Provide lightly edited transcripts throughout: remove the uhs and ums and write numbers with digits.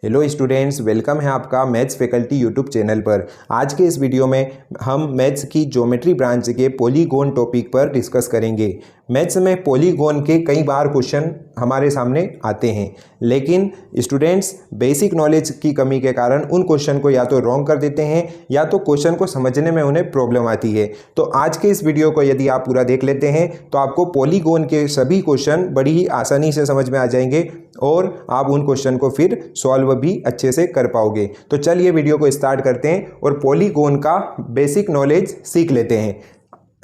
Hello students, welcome है आपका maths faculty YouTube channel पर। आज के इस वीडियो में हम मैथ्स की ज्योमेट्री ब्रांच के पॉलीगॉन टॉपिक पर डिस्कस करेंगे। मैथ्स में पॉलीगॉन के कई बार क्वेश्चन हमारे सामने आते हैं, लेकिन स्टूडेंट्स बेसिक नॉलेज की कमी के कारण उन क्वेश्चन को या तो रॉन्ग कर देते हैं या तो क्वेश्चन को समझने में उन्हें प्रॉब्लम आती है। तो आज के इस वीडियो को यदि आप पूरा देख लेते हैं तो आपको पॉलीगॉन के सभी क्वेश्चन बड़ी ही आसानी से समझ में आ जाएंगे और आप उन क्वेश्चन को फिर सॉल्व भी अच्छे से कर पाओगे। तो चलिए वीडियो को स्टार्ट करते हैं और पॉलीगॉन का बेसिक नॉलेज सीख लेते हैं।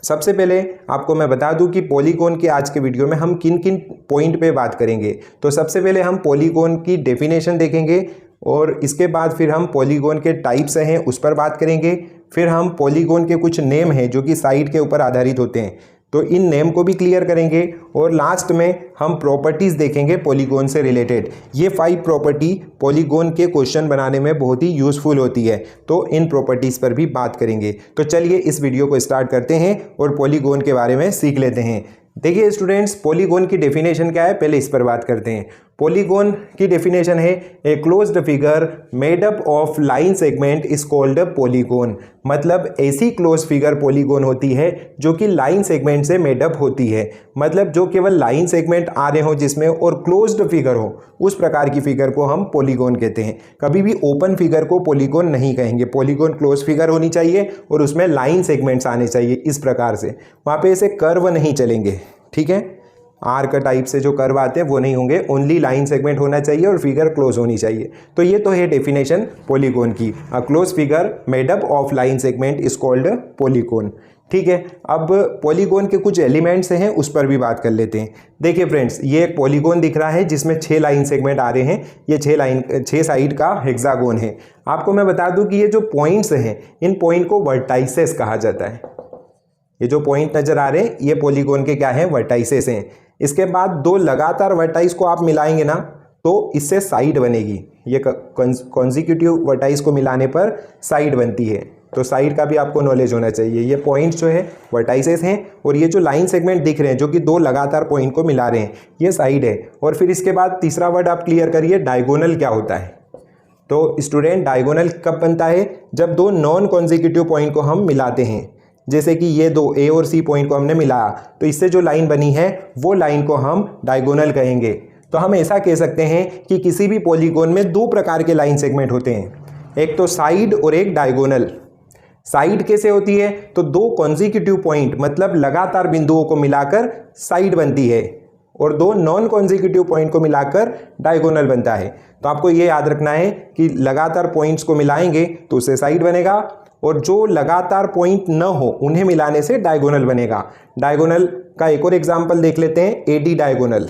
सबसे पहले आपको मैं बता दूं कि पॉलीगॉन के आज के वीडियो में हम किन किन पॉइंट पे बात करेंगे। तो सबसे पहले हम पॉलीगॉन की डेफिनेशन देखेंगे और इसके बाद फिर हम पॉलीगॉन के टाइप्स हैं उस पर बात करेंगे। फिर हम पॉलीगॉन के कुछ नेम हैं जो कि साइड के ऊपर आधारित होते हैं, तो इन नेम को भी क्लियर करेंगे। और लास्ट में हम प्रॉपर्टीज़ देखेंगे पॉलीगॉन से रिलेटेड। ये 5 प्रॉपर्टी पॉलीगॉन के क्वेश्चन बनाने में बहुत ही यूज़फुल होती है, तो इन प्रॉपर्टीज़ पर भी बात करेंगे। तो चलिए इस वीडियो को स्टार्ट करते हैं और पॉलीगॉन के बारे में सीख लेते हैं। देखिए स्टूडेंट्स, पॉलीगॉन की डेफिनेशन क्या है, पहले इस पर बात करते हैं। पॉलीगॉन की डेफिनेशन है a closed figure made up of line segment is called polygon. मतलब ऐसी क्लोज फिगर पॉलीगॉन होती है जो कि लाइन सेगमेंट से मेड अप होती है। मतलब जो केवल लाइन सेगमेंट आ रहे हो जिसमें और क्लोज्ड फिगर हो, उस प्रकार की फिगर को हम पॉलीगॉन कहते हैं। कभी भी ओपन फिगर को पॉलीगॉन नहीं कहेंगे। पॉलीगॉन क्लोज फिगर होनी चाहिए और उसमें लाइन सेगमेंट्स आने चाहिए इस प्रकार से। वहाँ पे ऐसे कर्व नहीं चलेंगे, ठीक है। आर्क टाइप से जो कर्व आते हैं वो नहीं होंगे, ओनली लाइन सेगमेंट होना चाहिए और फिगर क्लोज होनी चाहिए। तो ये तो है डेफिनेशन पॉलीगॉन की। A close figure made up of line segment is called polygon, ठीक है। अब पॉलीगॉन के कुछ एलिमेंट्स हैं उस पर भी बात कर लेते हैं। देखिए फ्रेंड्स, ये एक पॉलीगॉन दिख रहा है जिसमें 6 लाइन सेगमेंट आ रहे हैं। ये 6 साइड का हेक्सागोन है। आपको मैं बता दूं कि ये जो पॉइंट्स हैं, इन पॉइंट को वर्टाइसेस कहा जाता है। ये जो पॉइंट नजर आ रहे हैं ये पॉलीगॉन के क्या हैं, वर्टाइसेस हैं। इसके बाद 2 लगातार वर्टाइस को आप मिलाएंगे ना तो इससे साइड बनेगी। ये कॉन्जिक्यूटिव वर्टाइस को मिलाने पर साइड बनती है। तो साइड का भी आपको नॉलेज होना चाहिए। ये पॉइंट्स जो है वर्टाइसेस हैं और ये जो लाइन सेगमेंट दिख रहे हैं जो कि 2 लगातार पॉइंट को मिला रहे हैं, ये साइड है। और फिर इसके बाद तीसरा वर्ड आप क्लियर करिए, डायगोनल क्या होता है। तो स्टूडेंट, डायगोनल कब बनता है, जब 2 नॉन कॉन्जिक्यूटिव पॉइंट को हम मिलाते हैं। जैसे कि ये 2 ए और सी पॉइंट को हमने मिलाया तो इससे जो लाइन बनी है वो लाइन को हम डायगोनल कहेंगे। तो हम ऐसा कह सकते हैं कि किसी भी पॉलीगॉन में 2 प्रकार के लाइन सेगमेंट होते हैं, एक तो साइड और एक डायगोनल। साइड कैसे होती है, तो 2 कॉन्जिक्यूटिव पॉइंट मतलब लगातार बिंदुओं को मिलाकर साइड बनती है और 2 नॉन कॉन्जिक्यूटिव पॉइंट को मिलाकर डायगोनल बनता है। तो आपको ये याद रखना है कि लगातार पॉइंट्स को मिलाएंगे तो उससे साइड बनेगा और जो लगातार पॉइंट न हो उन्हें मिलाने से डायगोनल बनेगा। डायगोनल का एक और एग्जांपल देख लेते हैं, एडी डायगोनल।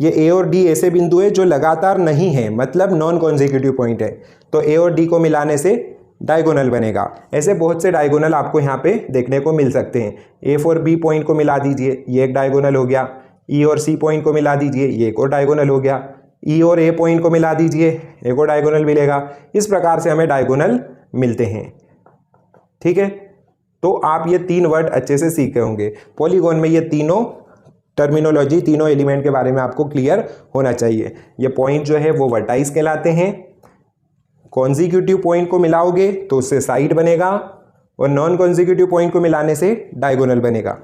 ये ए और डी ऐसे बिंदु है जो लगातार नहीं है, मतलब नॉन कॉन्जिक्यूटिव पॉइंट है, तो ए और डी को मिलाने से डायगोनल बनेगा। ऐसे बहुत से डायगोनल आपको यहाँ पे देखने को मिल सकते हैं। ए और बी पॉइंट को मिला दीजिए, ये एक डायगोनल हो गया। ई और सी पॉइंट को मिला दीजिए, ये एक और डायगोनल हो गया। ई और ए पॉइंट को मिला दीजिए, एक और डायगोनल मिलेगा। इस प्रकार से हमें डायगोनल मिलते हैं, ठीक है। तो आप ये 3 वर्ड अच्छे से सीखे होंगे। पॉलीगॉन में ये तीनों टर्मिनोलॉजी, तीनों एलिमेंट के बारे में आपको क्लियर होना चाहिए। ये पॉइंट जो है वो वर्टाइस कहलाते हैं। कॉन्जिक्यूटिव पॉइंट को मिलाओगे तो उससे साइड बनेगा और नॉन कॉन्जिक्यूटिव पॉइंट को मिलाने से डायगोनल बनेगा।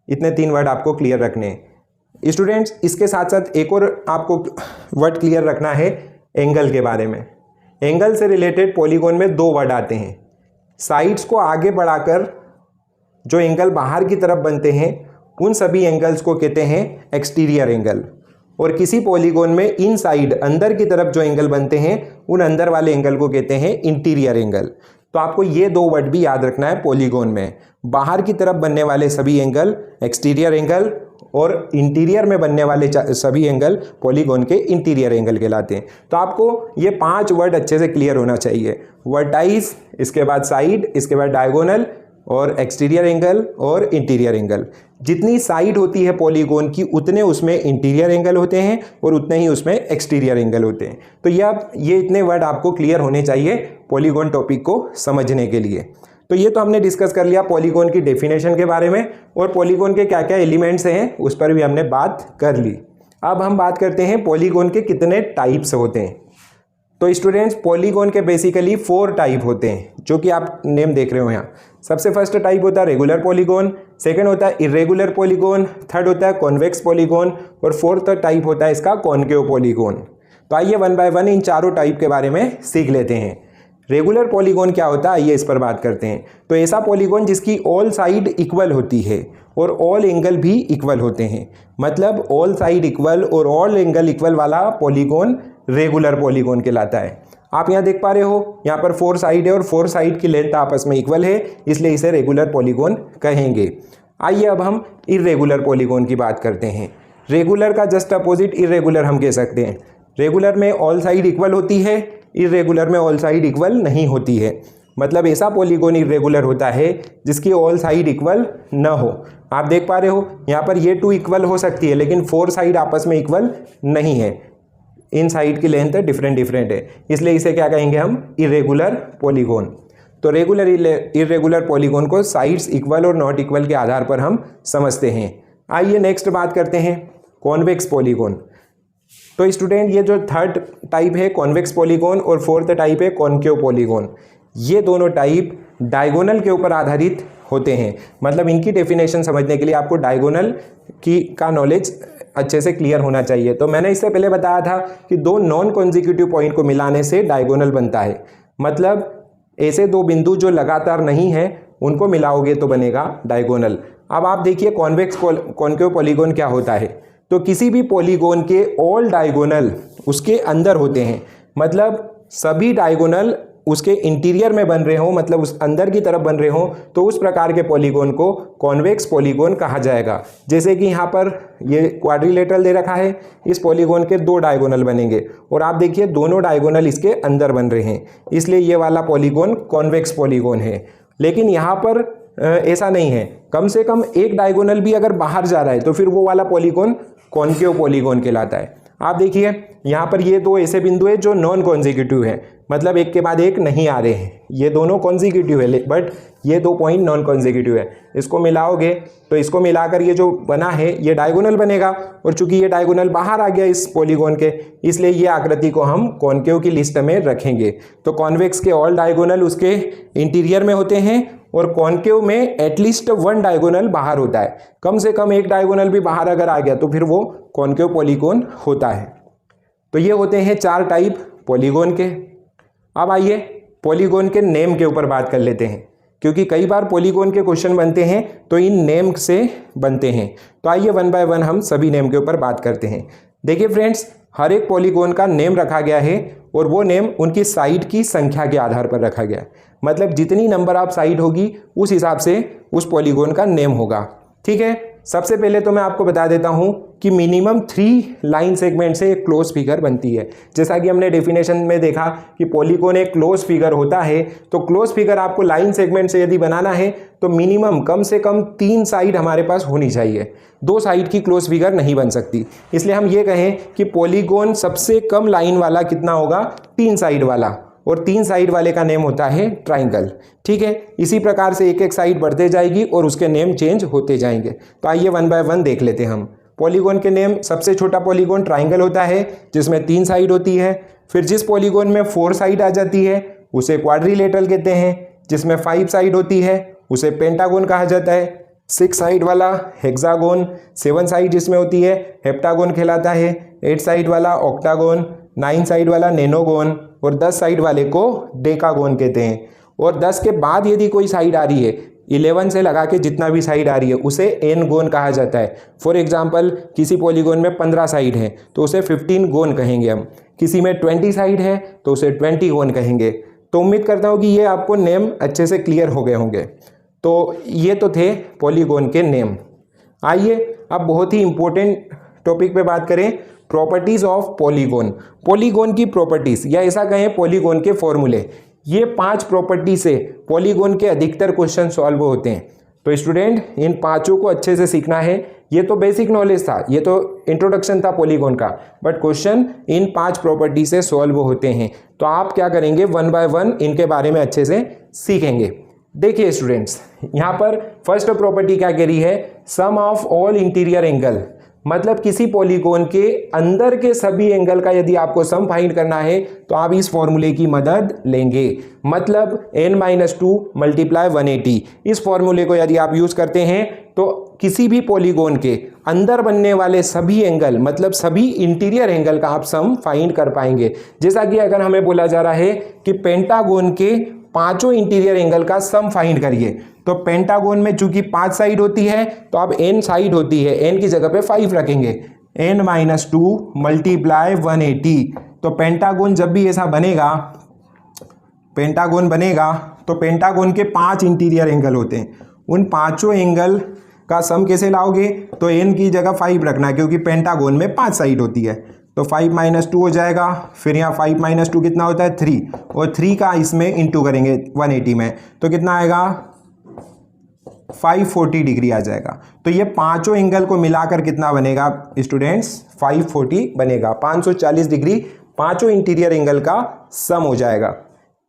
इतने 3 वर्ड आपको क्लियर रखने हैं स्टूडेंट्स। इसके साथ साथ एक और आपको वर्ड क्लियर रखना है एंगल के बारे में। एंगल से रिलेटेड पॉलीगॉन में 2 वर्ड आते हैं। साइड्स को आगे बढ़ाकर जो एंगल बाहर की तरफ बनते हैं उन सभी एंगल्स को कहते हैं एक्सटीरियर एंगल। और किसी पॉलीगॉन में इन साइड अंदर की तरफ जो एंगल बनते हैं उन अंदर वाले एंगल को कहते हैं इंटीरियर एंगल। तो आपको ये 2 वर्ड भी याद रखना है पॉलीगॉन में। बाहर की तरफ बनने वाले सभी एंगल एक्सटीरियर एंगल और इंटीरियर में बनने वाले सभी एंगल पॉलीगॉन के इंटीरियर एंगल कहलाते हैं। तो आपको ये 5 वर्ड अच्छे से क्लियर होना चाहिए। वर्टाइस, इसके बाद साइड, इसके बाद डायगोनल और एक्सटीरियर एंगल और इंटीरियर एंगल। जितनी साइड होती है पॉलीगॉन की उतने उसमें इंटीरियर एंगल होते हैं और उतने ही उसमें एक्सटीरियर एंगल होते हैं। तो ये इतने वर्ड आपको क्लियर होने चाहिए पॉलीगॉन टॉपिक को समझने के लिए। तो ये तो हमने डिस्कस कर लिया पॉलीगॉन की डेफिनेशन के बारे में और पॉलीगॉन के क्या क्या एलिमेंट्स हैं उस पर भी हमने बात कर ली। अब हम बात करते हैं पॉलीगॉन के कितने टाइप्स होते हैं। तो स्टूडेंट्स पॉलीगॉन के बेसिकली 4 टाइप होते हैं जो कि आप नेम देख रहे हो यहाँ। सबसे फर्स्ट टाइप होता है रेगुलर पॉलीगॉन, सेकंड होता है इरेगुलर पॉलीगॉन, थर्ड होता है कॉन्वेक्स पॉलीगॉन और फोर्थ टाइप होता है इसका कॉनकेव पॉलीगॉन। तो आइए वन बाय वन इन चारों टाइप के बारे में सीख लेते हैं। रेगुलर पॉलीगॉन क्या होता है आइए इस पर बात करते हैं। तो ऐसा पॉलीगॉन जिसकी ऑल साइड इक्वल होती है और ऑल एंगल भी इक्वल होते हैं, मतलब ऑल साइड इक्वल और ऑल एंगल इक्वल वाला पॉलीगॉन रेगुलर पॉलीगॉन कहलाता है। आप यहाँ देख पा रहे हो, यहाँ पर 4 साइड है और 4 साइड की लेंथ आपस में इक्वल है, इसलिए इसे रेगुलर पॉलीगॉन कहेंगे। आइए अब हम इरेगुलर पॉलीगॉन की बात करते हैं। रेगुलर का जस्ट अपोजिट इरेगुलर हम कह सकते हैं। रेगुलर में ऑल साइड इक्वल होती है, इरेगुलर में ऑल साइड इक्वल नहीं होती है, मतलब ऐसा पॉलीगॉन इरेगुलर होता है जिसकी ऑल साइड इक्वल न हो। आप देख पा रहे हो यहाँ पर ये 2 इक्वल हो सकती है लेकिन 4 साइड आपस में इक्वल नहीं है, इन साइड की लेंथ डिफरेंट है, इसलिए इसे क्या कहेंगे हम इरेगुलर पॉलीगॉन। तो रेगुलर इरेगुलर पॉलीगॉन को साइड्स इक्वल और नॉट इक्वल के आधार पर हम समझते हैं। आइए नेक्स्ट बात करते हैं कॉन्वेक्स पॉलीगॉन। तो स्टूडेंट ये जो थर्ड टाइप है कॉन्वेक्स पॉलीगॉन और फोर्थ टाइप है कॉनकेव पॉलीगॉन, ये दोनों टाइप डायगोनल के ऊपर आधारित होते हैं। मतलब इनकी डेफिनेशन समझने के लिए आपको डायगोनल का नॉलेज अच्छे से क्लियर होना चाहिए। तो मैंने इससे पहले बताया था कि 2 नॉन कॉन्जिक्यूटिव पॉइंट को मिलाने से डायगोनल बनता है, मतलब ऐसे 2 बिंदु जो लगातार नहीं है उनको मिलाओगे तो बनेगा डायगोनल। अब आप देखिए कॉन्वेक्स कॉनकेव पॉलीगॉन क्या होता है। तो किसी भी पॉलीगॉन के ऑल डायगोनल उसके अंदर होते हैं, मतलब सभी डायगोनल उसके इंटीरियर में बन रहे हो, मतलब उस अंदर की तरफ बन रहे हो, तो उस प्रकार के पॉलीगॉन को कॉन्वेक्स पॉलीगॉन कहा जाएगा। जैसे कि यहाँ पर ये क्वाड्रिलेटरल दे रखा है, इस पॉलीगॉन के 2 डायगोनल बनेंगे और आप देखिए दोनों डायगोनल इसके अंदर बन रहे हैं, इसलिए ये वाला पॉलीगॉन कॉन्वेक्स पॉलीगॉन है। लेकिन यहाँ पर ऐसा नहीं है, कम से कम एक डायगोनल भी अगर बाहर जा रहा है तो फिर वो वाला पॉलीगॉन कॉनकेव पॉलीगॉन कहलाता है। आप देखिए यहाँ पर ये 2 ऐसे बिंदु है जो नॉन कॉन्जिक्यूटिव है, मतलब एक के बाद एक नहीं आ रहे हैं, ये दोनों कॉन्जिक्यूटिव है बट ये 2 पॉइंट नॉन कॉन्जिक्यूटिव है। इसको मिलाओगे तो इसको मिलाकर ये जो बना है ये डायगोनल बनेगा, और चूंकि ये डायगोनल बाहर आ गया इस पॉलीगॉन के, इसलिए ये आकृति को हम कॉनकेव की लिस्ट में रखेंगे। तो कॉन्वेक्स के ऑल डायगोनल उसके इंटीरियर में होते हैं और कॉनकेव में एटलीस्ट 1 डायगोनल बाहर होता है, कम से कम एक डायगोनल भी बाहर अगर आ गया तो फिर वो कॉनकेव पॉलीगॉन होता है। तो ये होते हैं 4 टाइप पॉलीगॉन के। अब आइए पॉलीगॉन के नेम के ऊपर बात कर लेते हैं, क्योंकि कई बार पॉलीगॉन के क्वेश्चन बनते हैं तो इन नेम से बनते हैं। तो आइए वन बाय वन हम सभी नेम के ऊपर बात करते हैं। देखिए फ्रेंड्स, हर एक पॉलीगॉन का नेम रखा गया है और वो नेम उनकी साइड की संख्या के आधार पर रखा गया है, मतलब जितनी नंबर ऑफ साइड होगी उस हिसाब से उस पॉलीगॉन का नेम होगा। ठीक है, सबसे पहले तो मैं आपको बता देता हूं कि मिनिमम 3 लाइन सेगमेंट से एक क्लोज फिगर बनती है। जैसा कि हमने डेफिनेशन में देखा कि पॉलीगॉन एक क्लोज फिगर होता है, तो क्लोज फिगर आपको लाइन सेगमेंट से यदि बनाना है तो मिनिमम कम से कम 3 साइड हमारे पास होनी चाहिए, 2 साइड की क्लोज फिगर नहीं बन सकती। इसलिए हम ये कहें कि पॉलीगॉन सबसे कम लाइन वाला कितना होगा, 3 साइड वाला, और 3 साइड वाले का नेम होता है ट्राइंगल। ठीक है, इसी प्रकार से एक एक साइड बढ़ते जाएगी और उसके नेम चेंज होते जाएंगे। तो आइए वन बाय वन देख लेते हैं हम। पॉलीगॉन के नेम, सबसे छोटा पॉलीगॉन ट्राइंगल होता है जिसमें 3 साइड होती है। फिर जिस पॉलीगॉन में 4 साइड आ जाती है उसे क्वाड्रिलेटरल कहते हैं, जिसमें 5 साइड होती है उसे पेंटागोन कहा जाता है। 6 साइड वाला हेक्सागोन, 7 साइड जिसमें होती है हेप्टागोन कहलाता है। 8 साइड वाला ऑक्टागोन, 9 साइड वाला नैनोगोन और 10 साइड वाले को डेकागोन कहते हैं। और 10 के बाद यदि कोई साइड आ रही है, 11 से लगा के जितना भी साइड आ रही है उसे एन गोन कहा जाता है। फॉर एग्जाम्पल किसी पॉलीगॉन में 15 साइड है तो उसे 15 गोन कहेंगे हम, किसी में 20 साइड है तो उसे 20 गोन कहेंगे। तो उम्मीद करता हूँ कि ये आपको नेम अच्छे से क्लियर हो गए होंगे। तो ये तो थे पॉलीगॉन के नेम। आइए अब बहुत ही इंपॉर्टेंट टॉपिक पे बात करें, प्रॉपर्टीज ऑफ पॉलीगॉन। पॉलीगॉन की प्रॉपर्टीज या ऐसा कहें पॉलीगॉन के फॉर्मूले, ये 5 प्रॉपर्टी से पॉलीगॉन के अधिकतर क्वेश्चन सॉल्व होते हैं। तो स्टूडेंट इन 5 को अच्छे से सीखना है। ये तो बेसिक नॉलेज था, ये तो इंट्रोडक्शन था पॉलीगॉन का, बट क्वेश्चन इन 5 प्रॉपर्टी से सॉल्व होते हैं। तो आप क्या करेंगे, वन बाय वन इनके बारे में अच्छे से सीखेंगे। देखिए स्टूडेंट्स, यहाँ पर फर्स्ट प्रॉपर्टी क्या कह रही है, sum of all interior angle. मतलब किसी पॉलीगोन के अंदर के सभी एंगल का यदि आपको सम फाइंड करना है तो आप इस फॉर्मूले की मदद लेंगे। मतलब n-2 मल्टीप्लाई 180, इस फॉर्मूले को यदि आप यूज करते हैं तो किसी भी पॉलीगोन के अंदर बनने वाले सभी एंगल, मतलब सभी इंटीरियर एंगल का आप सम फाइंड कर पाएंगे। जैसा कि अगर हमें बोला जा रहा है कि पेंटागोन के पांचों इंटीरियर एंगल का सम फाइंड करिए, तो पेंटागोन में चूंकि 5 साइड होती है तो अब n साइड होती है, n की जगह पे 5 रखेंगे, n-2 मल्टीप्लाई 180। तो पेंटागोन जब भी ऐसा बनेगा, पेंटागोन बनेगा तो पेंटागोन के 5 इंटीरियर एंगल होते हैं, उन पांचों एंगल का सम कैसे लाओगे, तो n की जगह 5 रखना है क्योंकि पेंटागोन में 5 साइड होती है। तो 5 - 2 हो जाएगा, फिर यहाँ 5 - 2 कितना होता है 3, और 3 का इसमें इंटू करेंगे 180 में, तो कितना आएगा 540 डिग्री आ जाएगा। तो ये पांचों एंगल को मिलाकर कितना बनेगा स्टूडेंट्स, 540 बनेगा। 540 डिग्री पांचों इंटीरियर एंगल का सम हो जाएगा।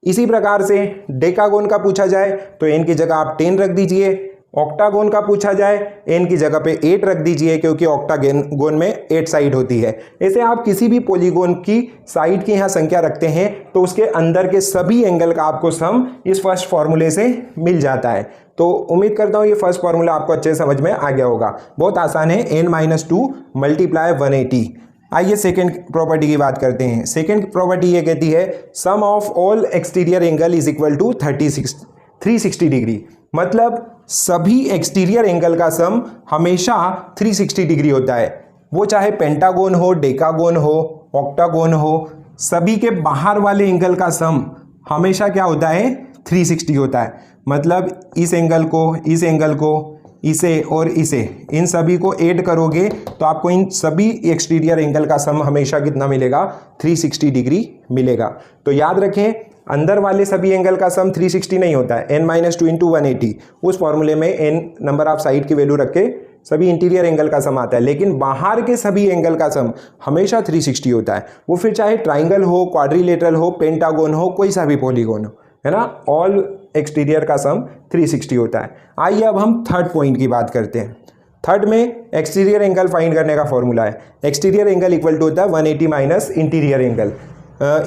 इसी प्रकार से डेकागोन का पूछा जाए तो n की जगह आप 10 रख दीजिए, ऑक्टागोन का पूछा जाए n की जगह पे 8 रख दीजिए क्योंकि ऑक्टागोन में 8 साइड होती है। ऐसे आप किसी भी पॉलीगोन की साइड की यहाँ संख्या रखते हैं तो उसके अंदर के सभी एंगल का आपको सम इस फर्स्ट फॉर्मूले से मिल जाता है। तो उम्मीद करता हूँ ये फर्स्ट फॉर्मूला आपको अच्छे समझ में आ गया होगा, बहुत आसान है, n-2 मल्टीप्लाई 180। आइए सेकेंड प्रॉपर्टी की बात करते हैं। सेकेंड प्रॉपर्टी ये कहती है sum of all exterior angle is equal to 360 degree. मतलब सभी एक्सटीरियर एंगल का सम हमेशा 360 डिग्री होता है, वो चाहे पेंटागोन हो, डेकागोन हो, ऑक्टागोन हो, सभी के बाहर वाले एंगल का सम हमेशा क्या होता है 360 होता है। मतलब इस एंगल को, इस एंगल को, इसे और इसे, इन सभी को ऐड करोगे तो आपको इन सभी एक्सटीरियर एंगल का सम हमेशा कितना मिलेगा 360 डिग्री मिलेगा। तो याद रखें अंदर वाले सभी एंगल का सम 360 नहीं होता है, n-2 इंटू 180, उस फॉर्मूले में n नंबर ऑफ साइड की वैल्यू रख के सभी इंटीरियर एंगल का सम आता है, लेकिन बाहर के सभी एंगल का सम हमेशा 360 होता है। वो फिर चाहे ट्राइंगल हो, क्वाड्रिलेटरल हो, पेंटागोन हो, कोई सा भी पॉलीगोन हो, है ना, ऑल एक्सटीरियर का सम 360 होता है। आइए अब हम थर्ड पॉइंट की बात करते हैं। थर्ड में एक्सटीरियर एंगल फाइंड करने का फॉर्मूला है, एक्सटीरियर एंगल इक्वल टू होता है 180 माइनस इंटीरियर एंगल।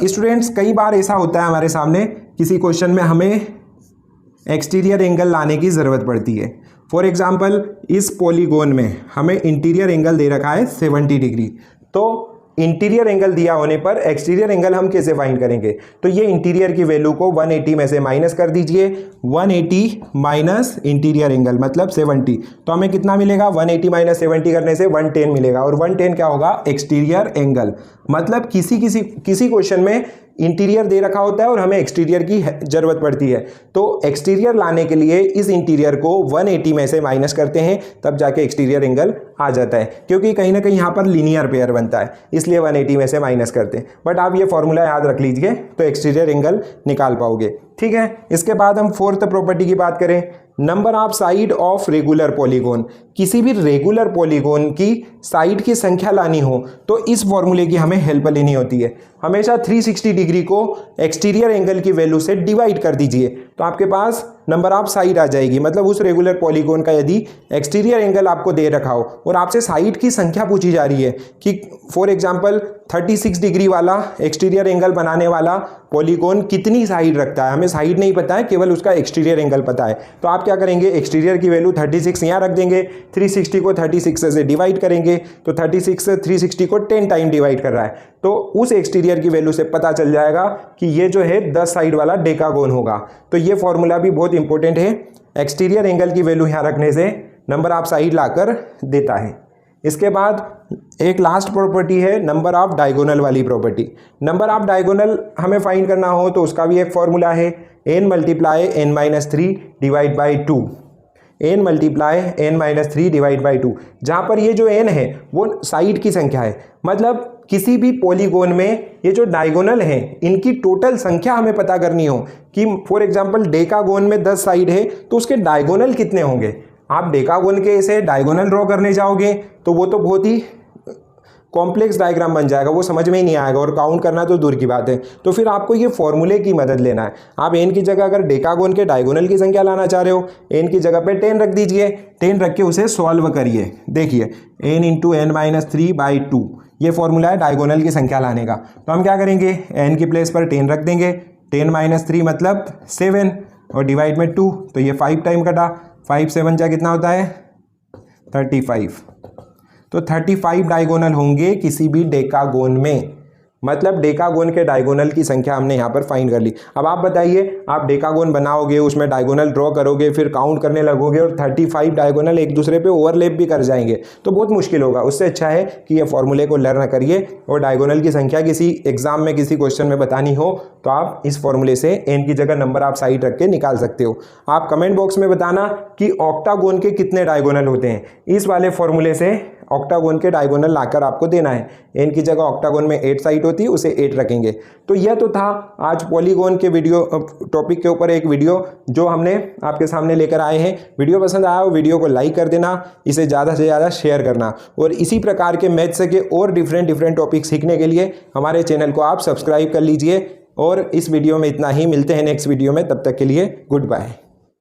स्टूडेंट्स कई बार ऐसा होता है हमारे सामने किसी क्वेश्चन में हमें एक्सटीरियर एंगल लाने की ज़रूरत पड़ती है। फॉर एग्जांपल इस पॉलीगोन में हमें इंटीरियर एंगल दे रखा है 70 डिग्री, तो इंटीरियर एंगल दिया होने पर एक्सटीरियर एंगल हम कैसे फाइंड करेंगे, तो ये इंटीरियर की वैल्यू को 180 में से माइनस कर दीजिए, 180 माइनस इंटीरियर एंगल मतलब 70, तो हमें कितना मिलेगा 180 माइनस 70 करने से 110 मिलेगा, और 110 क्या होगा एक्सटीरियर एंगल। मतलब किसी क्वेश्चन में इंटीरियर दे रखा होता है और हमें एक्सटीरियर की जरूरत पड़ती है, तो एक्सटीरियर लाने के लिए इस इंटीरियर को 180 में से माइनस करते हैं, तब जाके एक्सटीरियर एंगल आ जाता है, क्योंकि कहीं ना कहीं यहाँ पर लीनियर पेयर बनता है, इसलिए 180 में से माइनस करते हैं। बट आप ये फॉर्मूला याद रख लीजिए तो एक्सटीरियर एंगल निकाल पाओगे, ठीक है। इसके बाद हम फोर्थ प्रॉपर्टी की बात करें, number of side of regular polygon. किसी भी रेगुलर पॉलीगोन की साइड की संख्या लानी हो तो इस फॉर्मूले की हमें हेल्प लेनी होती है। हमेशा 360 डिग्री को एक्सटीरियर एंगल की वैल्यू से डिवाइड कर दीजिए तो आपके पास नंबर ऑफ साइड आ जाएगी। मतलब उस रेगुलर पॉलीगोन का यदि एक्सटीरियर एंगल आपको दे रखा हो और आपसे साइड की संख्या पूछी जा रही है कि फॉर एग्जांपल 36 डिग्री वाला एक्सटीरियर एंगल बनाने वाला पॉलीगोन कितनी साइड रखता है, हमें साइड नहीं पता है, केवल उसका एक्सटीरियर एंगल पता है, तो आप क्या करेंगे एक्सटीरियर की वैल्यू 36 यहाँ रख देंगे, 360 को 36 से डिवाइड करेंगे तो 36 से 360 को 10 टाइम डिवाइड कर रहा है, तो उस एक्सटीरियर की वैल्यू से पता चल जाएगा कि ये जो है 10 साइड वाला डेकागोन होगा। तो ये फॉर्मूला भी बहुत इंपॉर्टेंट है, एक्सटीरियर एंगल की वैल्यू यहाँ रखने से नंबर ऑफ साइड लाकर देता है। इसके बाद एक लास्ट प्रॉपर्टी है नंबर ऑफ डायगोनल वाली प्रॉपर्टी। नंबर ऑफ डायगोनल हमें फाइंड करना हो तो उसका भी एक फॉर्मूला है, n multiply n-3 divide by 2, n multiply n-3 divide by 2, जहाँ पर ये जो n है वो साइड की संख्या है। मतलब किसी भी पॉलीगोन में ये जो डायगोनल हैं इनकी टोटल संख्या हमें पता करनी हो कि फॉर एग्जांपल डेकागोन में 10 साइड है तो उसके डायगोनल कितने होंगे। आप डेकागोन के ऐसे डायगोनल ड्रॉ करने जाओगे तो वो तो बहुत ही कॉम्प्लेक्स डायग्राम बन जाएगा, वो समझ में ही नहीं आएगा और काउंट करना तो दूर की बात है। तो फिर आपको ये फॉर्मूले की मदद लेना है। आप n की जगह अगर डेकागोन के डायगोनल की संख्या लाना चाह रहे हो, n की जगह पे 10 रख दीजिए, 10 रख के उसे सॉल्व करिए। देखिए n इंटू n माइनस 3/2 ये फॉर्मूला है डायगोनल की संख्या लाने का। तो हम क्या करेंगे, n की प्लेस पर 10 रख देंगे, 10 माइनस 3 मतलब 7 और डिवाइड में 2, तो ये 5 टाइम कटा, 5 7 जा कितना होता है 35। तो 35 डायगोनल होंगे किसी भी डेकागोन में, मतलब डेकागोन के डायगोनल की संख्या हमने यहाँ पर फाइंड कर ली। अब आप बताइए, आप डेकागोन बनाओगे, उसमें डायगोनल ड्रॉ करोगे, फिर काउंट करने लगोगे और 35 डायगोनल एक दूसरे पे ओवरलैप भी कर जाएंगे, तो बहुत मुश्किल होगा। उससे अच्छा है कि ये फॉर्मूले को लर्न करिए और डायगोनल की संख्या किसी एग्जाम में किसी क्वेश्चन में बतानी हो तो आप इस फॉर्मूले से n की जगह नंबर आप साइड रख के निकाल सकते हो। आप कमेंट बॉक्स में बताना कि ऑक्टागोन के कितने डायगोनल होते हैं। इस वाले फॉर्मूले से ऑक्टागोन के डायगोनल लाकर आपको देना है। n की जगह ऑक्टागोन में 8 साइड होती है, उसे 8 रखेंगे। तो यह तो था आज पॉलीगोन के वीडियो टॉपिक के ऊपर एक वीडियो जो हमने आपके सामने लेकर आए हैं। वीडियो पसंद आया हो वीडियो को लाइक कर देना, इसे ज़्यादा से ज़्यादा शेयर करना और इसी प्रकार के मैथ्स के और डिफरेंट टॉपिक सीखने के लिए हमारे चैनल को आप सब्सक्राइब कर लीजिए। और इस वीडियो में इतना ही, मिलते हैं नेक्स्ट वीडियो में, तब तक के लिए गुड बाय।